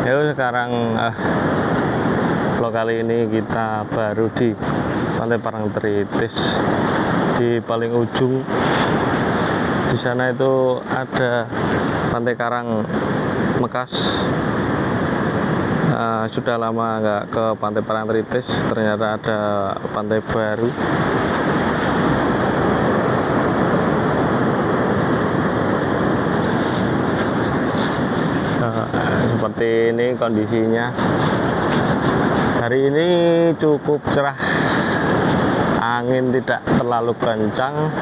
Sekarang vlog kali ini kita baru di Pantai Parangtritis, di paling ujung. Di sana itu ada Pantai Karang Mekas. Sudah lama nggak ke Pantai Parangtritis, ternyata ada pantai baru. Seperti ini kondisinya. Hari ini cukup cerah, angin tidak terlalu kencang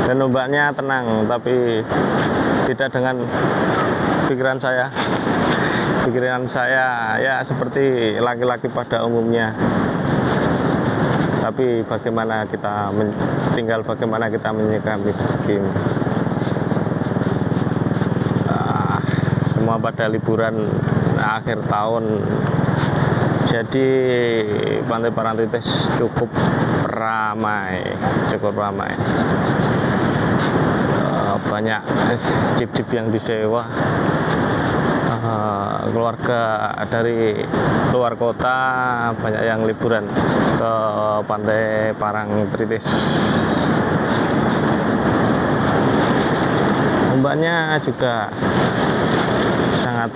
dan ombaknya tenang, tapi tidak dengan pikiran saya. Pikiran saya ya seperti laki-laki pada umumnya. Tapi bagaimana kita tinggal bagaimana kita menyikapi begini. Semua pada liburan akhir tahun, jadi Pantai Parangtritis cukup ramai. Banyak jeep-jeep yang disewa, keluarga dari luar kota banyak yang liburan ke Pantai Parangtritis. Ombaknya juga sangat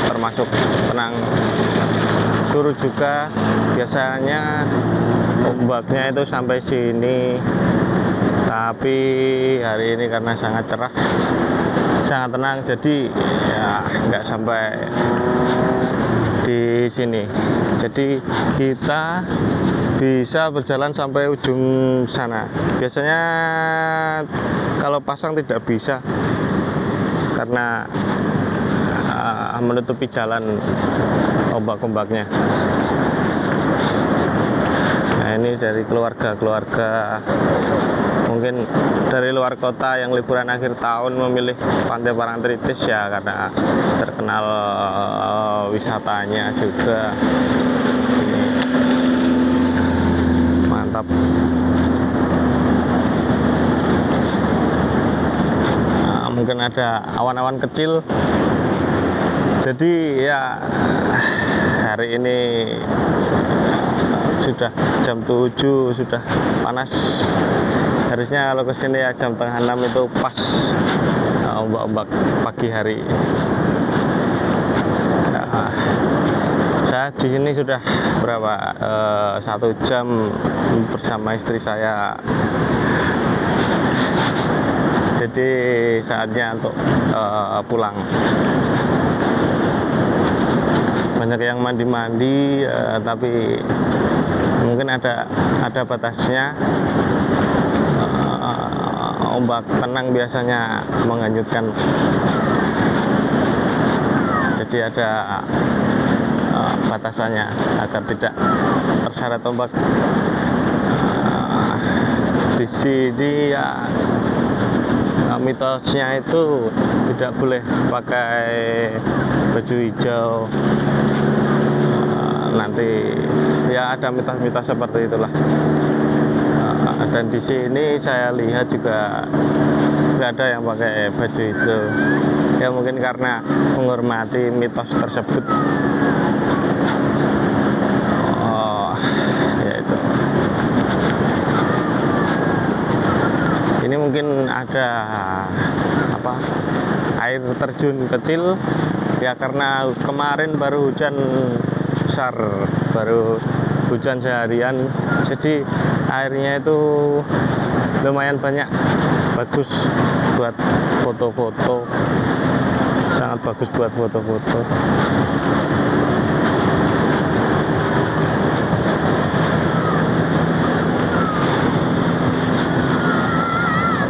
termasuk tenang, surut juga. Biasanya ombaknya itu sampai sini, tapi hari ini karena sangat cerah, sangat tenang, jadi ya nggak sampai di sini. Jadi kita bisa berjalan sampai ujung sana. Biasanya kalau pasang tidak bisa karena menutupi jalan ombak-ombaknya. Nah, ini dari keluarga mungkin dari luar kota yang liburan akhir tahun memilih Pantai Parangtritis ya karena terkenal wisatanya juga. Mantap. Mungkin ada awan-awan kecil, jadi ya hari ini sudah jam 7, sudah panas. Harusnya kalau kesini ya jam tengah 6 itu pas ombak-ombak pagi hari. Saya di sini sudah berapa 1 jam bersama istri saya. Jadi saatnya untuk pulang. Banyak yang mandi-mandi, tapi mungkin ada batasnya. Ombak tenang biasanya menghanyutkan. Jadi ada batasannya agar tidak terseret ombak. Di sini ya mitosnya itu tidak boleh pakai baju hijau. Nanti ya ada mitos-mitos seperti itulah. Dan di sini saya lihat juga nggak ada yang pakai baju hijau. Ya mungkin karena menghormati mitos tersebut. Ya itu. Ini mungkin ada air terjun kecil ya karena kemarin baru hujan besar, baru hujan seharian, jadi airnya itu lumayan banyak. Bagus buat foto-foto, sangat bagus buat foto-foto.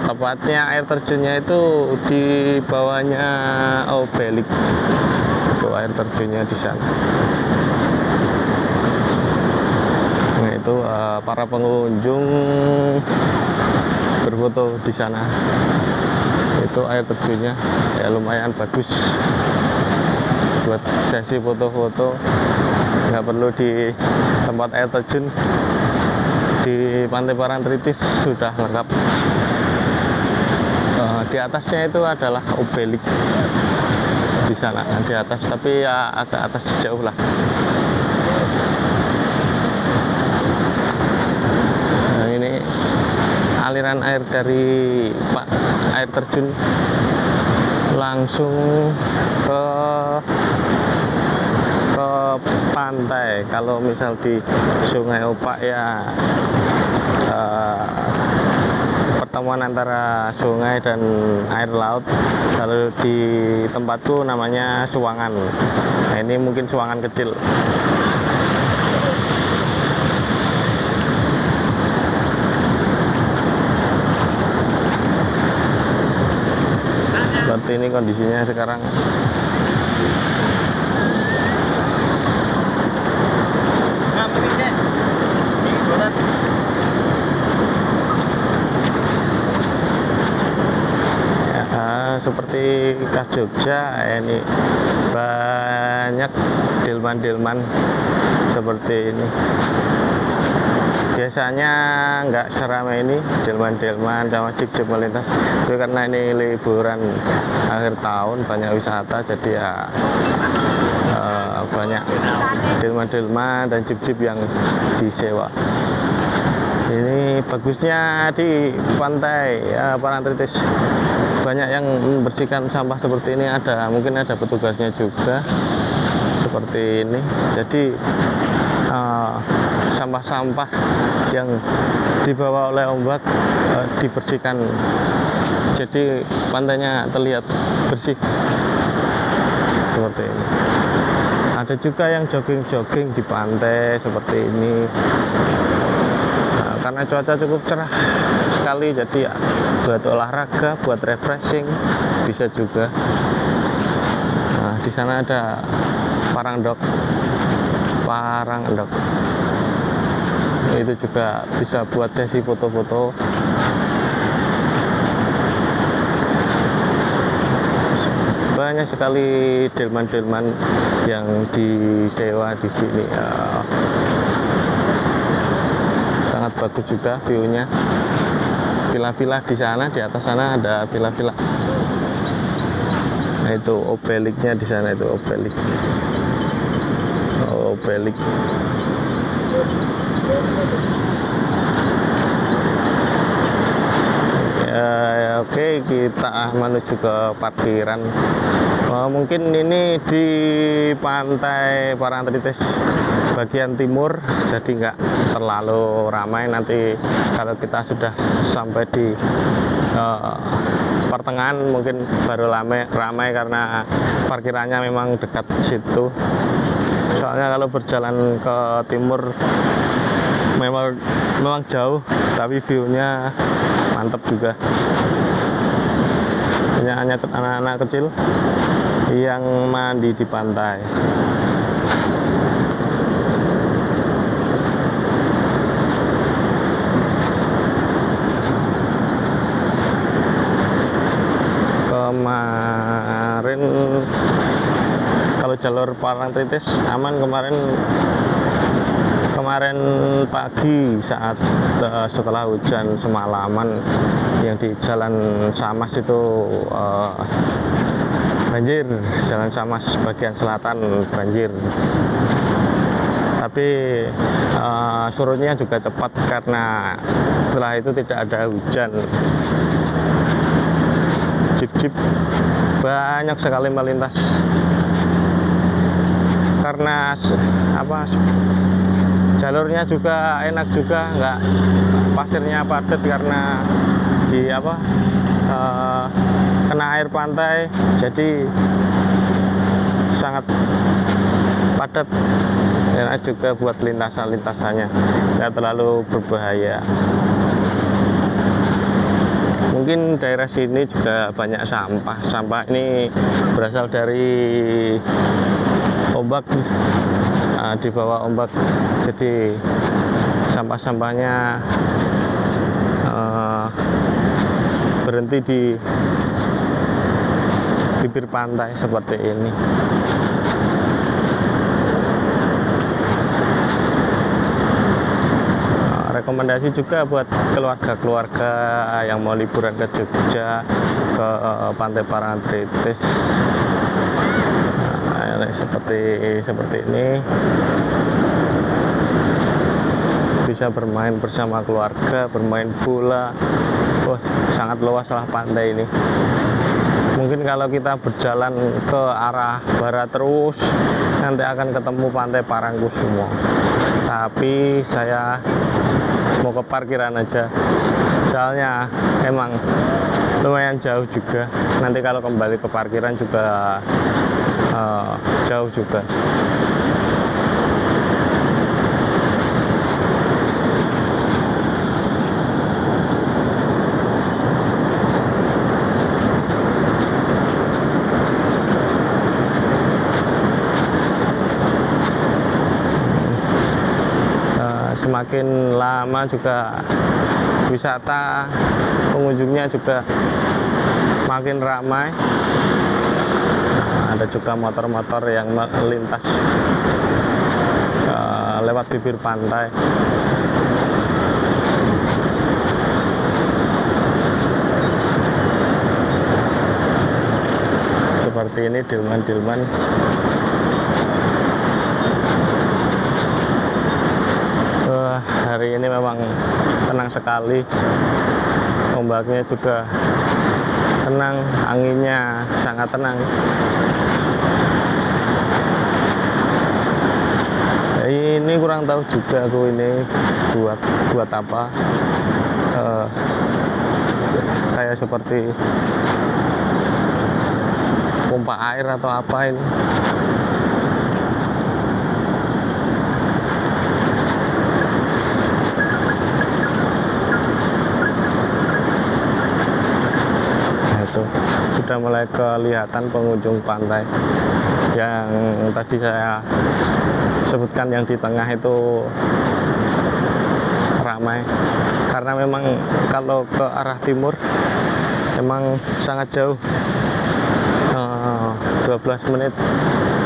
Tepatnya air terjunnya itu di bawahnya Obelik. Itu air terjunnya di sana. Nah, itu para pengunjung berfoto di sana. Itu air terjunnya ya lumayan bagus buat sesi foto-foto. Nggak perlu di tempat air terjun, di Pantai Parangtritis sudah lengkap. Di atasnya itu adalah Obelik. di sana di atas, tapi ya agak atas jauh lah. Nah, ini aliran air dari air terjun langsung ke pantai. Kalau misal di Sungai Opak ya pertemuan antara sungai dan air laut. Kalau di tempatku namanya Suwangan. Nah, ini mungkin Suwangan kecil. Seperti ini kondisinya sekarang. Seperti khas Jogja, ini banyak delman-delman seperti ini. Biasanya nggak seramai ini delman-delman sama jeep-jeep melintas, tapi karena ini liburan akhir tahun banyak wisata, jadi ya banyak delman-delman dan jeep-jeep yang disewa. Ini bagusnya di pantai Parangtritis, banyak yang membersihkan sampah seperti ini. Mungkin ada petugasnya juga seperti ini. Jadi sampah-sampah yang dibawa oleh ombak dibersihkan, jadi pantainya terlihat bersih seperti ini. Ada juga yang jogging-jogging di pantai seperti ini. Karena cuaca cukup cerah sekali, jadi ya buat olahraga, buat refreshing bisa juga. Nah, di sana ada Parangdok, itu juga bisa buat sesi foto-foto. Banyak sekali delman-delman yang disewa di sini. Sangat bagus juga view-nya. Villa-villa di sana, di atas sana ada villa-villa. Nah, itu obeliknya di sana, itu obelik. Obelik. Oke, kita menuju ke parkiran. Mungkin ini di pantai Parangtritis bagian timur, jadi nggak terlalu ramai. Nanti kalau kita sudah sampai di pertengahan mungkin baru ramai karena parkirannya memang dekat situ. Soalnya kalau berjalan ke timur memang jauh, tapi view-nya mantap juga. Hanya anak-anak kecil yang mandi di pantai. Kemarin kalau jalur Parangtritis aman kemarin pagi saat setelah hujan semalaman yang di Jalan Samas itu banjir. Jalan Samas bagian selatan banjir, tapi surutnya juga cepat karena setelah itu tidak ada hujan. Jeep-jeep banyak sekali melintas karena jalurnya juga enak juga, nggak pasirnya padat karena kena air pantai, jadi sangat padat. Enak juga buat lintasannya, nggak terlalu berbahaya. Mungkin daerah sini juga banyak sampah. Sampah ini berasal dari ombak, di bawah ombak, jadi sampah-sampahnya berhenti di bibir pantai seperti ini. Rekomendasi juga buat keluarga-keluarga yang mau liburan ke Jogja, ke Pantai Parangtritis. Nah, seperti ini bisa bermain bersama keluarga, bermain bola. Wah, sangat luas lah pantai ini. Mungkin kalau kita berjalan ke arah barat terus, nanti akan ketemu pantai Parangkusumo. Tapi saya mau ke parkiran aja, soalnya emang lumayan jauh juga. Nanti kalau kembali ke parkiran juga jauh juga. Semakin lama juga wisata pengunjungnya juga makin ramai. Ada juga motor-motor yang melintas lewat bibir pantai. Seperti ini delman-delman. Hari ini memang tenang sekali, ombaknya juga tenang, anginnya sangat tenang. Ini kurang tahu juga aku ini buat apa, kayak seperti pompa air atau apa ini. Sudah mulai kelihatan pengunjung pantai yang tadi saya sebutkan, yang di tengah itu ramai karena memang kalau ke arah timur memang sangat jauh. 12 menit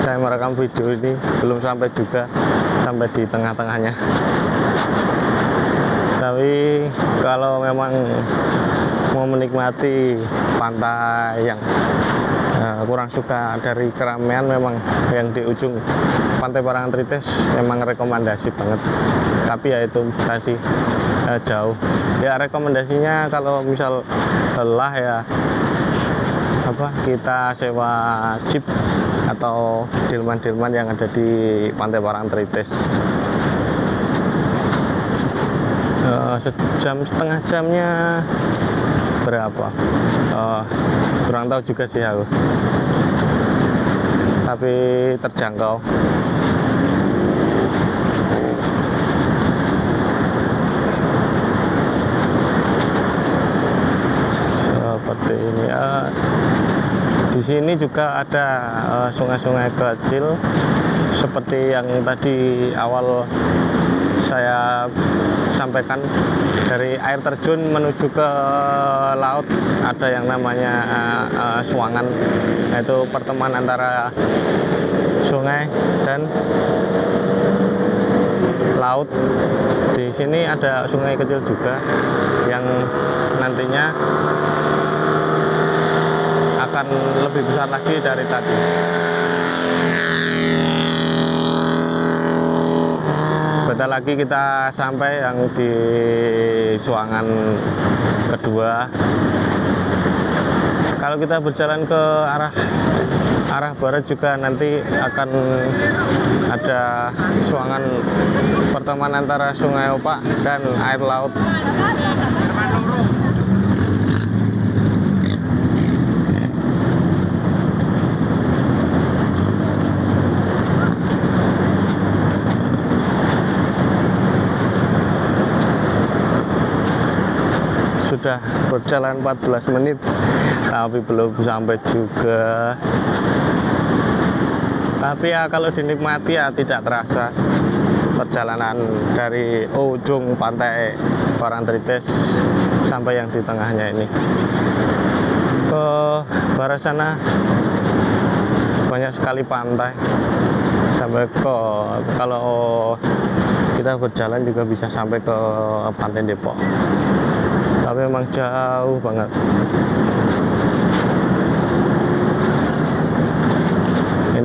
saya merekam video ini belum sampai juga sampai di tengah-tengahnya. Tapi kalau memang mau menikmati pantai yang kurang suka dari keramaian, memang yang di ujung pantai Parangtritis memang rekomendasi banget. Tapi ya itu tadi jauh ya. Rekomendasinya kalau misal lelah ya kita sewa jeep atau delman-delman yang ada di pantai Parangtritis. Sejam setengah jamnya berapa? Kurang tahu juga sih aku, tapi terjangkau. Seperti ini ya. Di sini juga ada sungai-sungai kecil seperti yang tadi awal saya sampaikan, dari air terjun menuju ke laut ada yang namanya Suangan, yaitu pertemuan antara sungai dan laut. Di sini ada sungai kecil juga yang nantinya akan lebih besar lagi dari tadi. Bentar lagi kita sampai yang di Suangan kedua. Kalau kita berjalan ke arah barat juga nanti akan ada Suangan, pertemuan antara Sungai Opak dan air laut. Sudah berjalan 14 menit tapi belum sampai juga. Tapi ya kalau dinikmati ya tidak terasa perjalanan dari ujung pantai Parangtritis sampai yang di tengahnya ini. Ke barat sana banyak sekali pantai, sampai ke, kalau kita berjalan juga bisa sampai ke pantai Depok. Tapi memang jauh banget.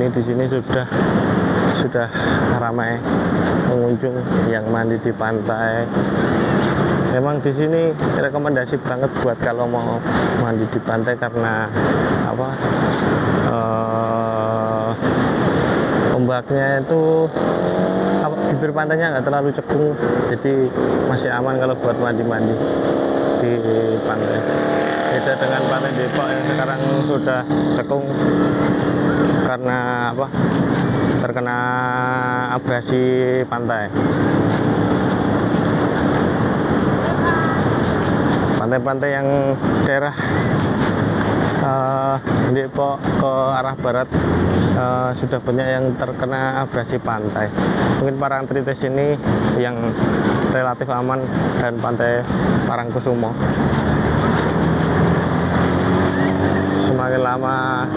ini di sini sudah ramai pengunjung yang mandi di pantai. Memang di sini rekomendasi banget buat kalau mau mandi di pantai karena apa? Ombaknya itu bibir pantainya nggak terlalu cekung, jadi masih aman kalau buat mandi-mandi di pantai. Beda dengan pantai Depok yang sekarang sudah cekung karena apa? Terkena abrasi pantai. Pantai-pantai yang daerah Depok ke arah barat sudah banyak yang terkena abrasi pantai. Mungkin Parangtritis ini yang relatif aman dan pantai Parangkusumo. Semakin lama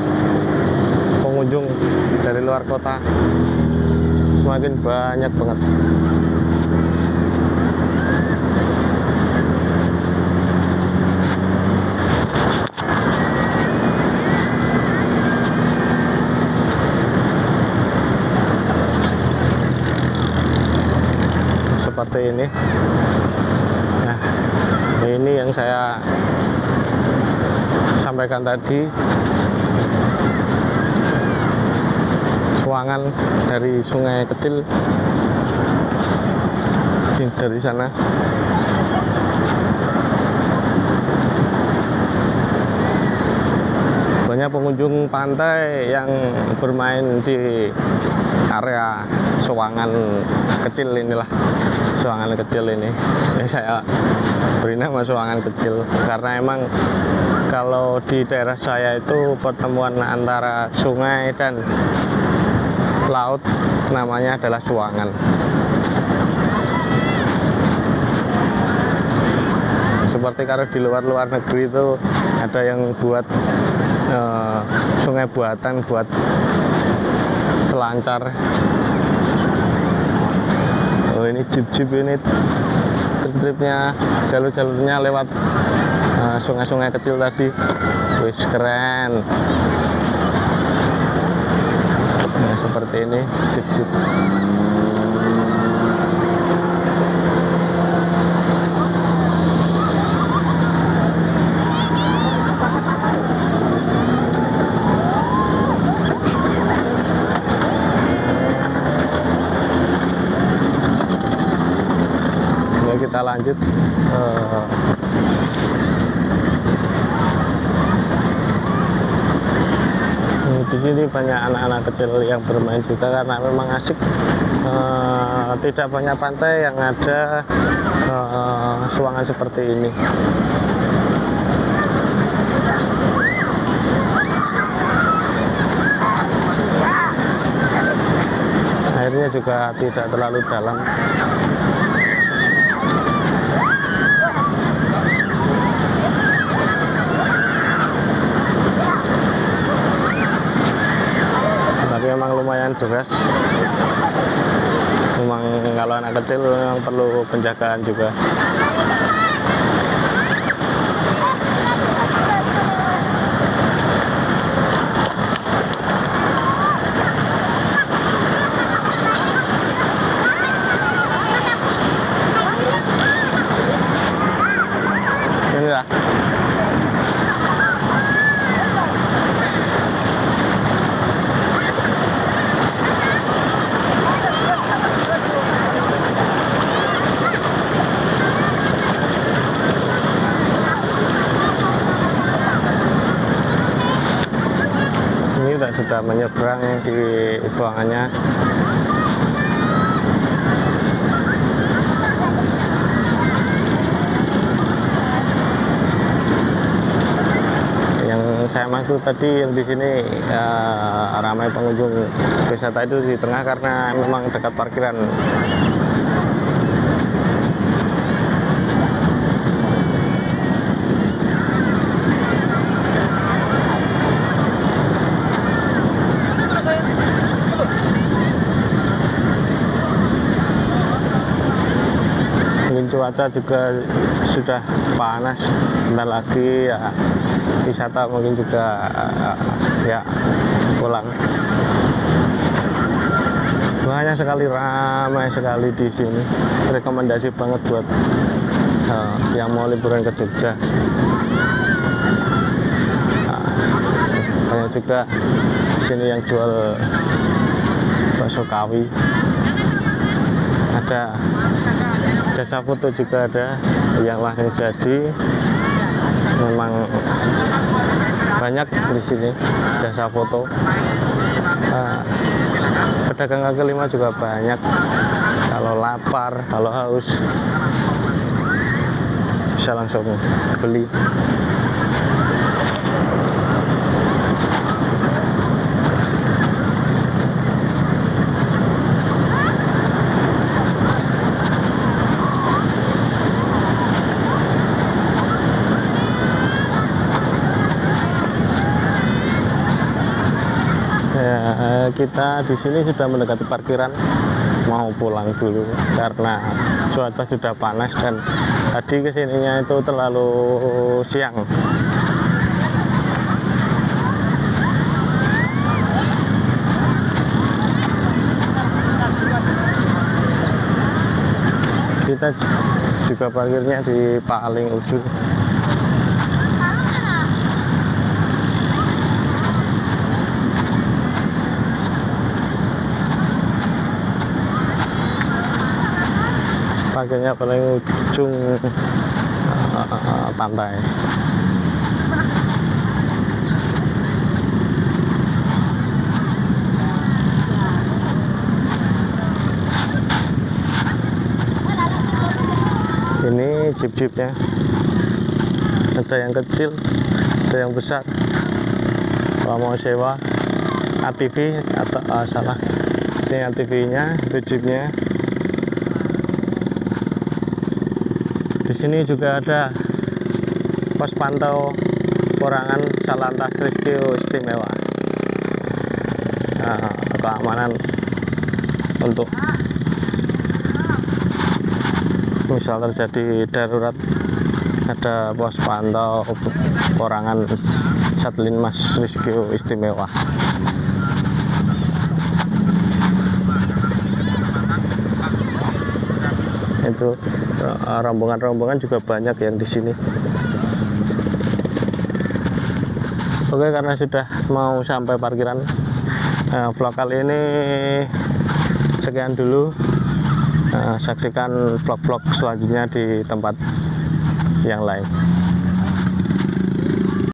pengunjung dari luar kota semakin banyak banget. Seperti ini. Nah, ini yang saya sampaikan tadi, suangan dari sungai kecil dari sana. Banyak pengunjung pantai yang bermain di area suangan kecil inilah. Suangan kecil ini saya beri nama suangan kecil karena emang kalau di daerah saya itu pertemuan antara sungai dan laut namanya adalah suangan. Seperti kalau di luar negeri itu ada yang buat sungai buatan buat selancar. Oh, ini jeep ini trip-tripnya, jalur-jalurnya lewat sungai-sungai kecil tadi. Wis keren. Nah, seperti ini jeep. Kita lanjut di sini banyak anak-anak kecil yang bermain juga karena memang asik. Tidak banyak pantai yang ada suangan seperti ini. Airnya juga tidak terlalu dalam. Memang lumayan deras. Memang kalau anak kecil memang perlu penjagaan juga. Inilah. Sudah menyeberang di suangannya. Yang saya maksud tadi yang di sini ramai pengunjung wisata itu di tengah karena memang dekat parkiran. Cuaca juga sudah panas, bentar lagi ya wisata mungkin juga ya pulang. banyak sekali, ramai sekali di sini. Rekomendasi banget buat yang mau liburan ke Jogja. Banyak juga di sini yang jual bakso kawi. Ada jasa foto juga, ada yang langsung jadi. Memang banyak di sini jasa foto. Pedagang kaki lima juga banyak. Kalau lapar, kalau haus, bisa langsung beli. Kita di sini sudah mendekati parkiran, mau pulang dulu karena cuaca sudah panas dan tadi kesininya itu terlalu siang. Kita juga parkirnya di paling ujung. Parkirnya paling ujung pantai. Ini jeep-jeepnya, ada yang kecil, ada yang besar. Kalau mau sewa ATV atau salah, ini ATV-nya, itu jeepnya. Di sini juga ada pos pantau Porangan Salantas Rescue Istimewa. Keamanan untuk misal terjadi darurat, ada pos pantau Porangan Satlinmas Rescue Istimewa. Itu rombongan-rombongan juga banyak yang di sini. Oke, karena sudah mau sampai parkiran, vlog kali ini sekian dulu. Saksikan vlog-vlog selanjutnya di tempat yang lain.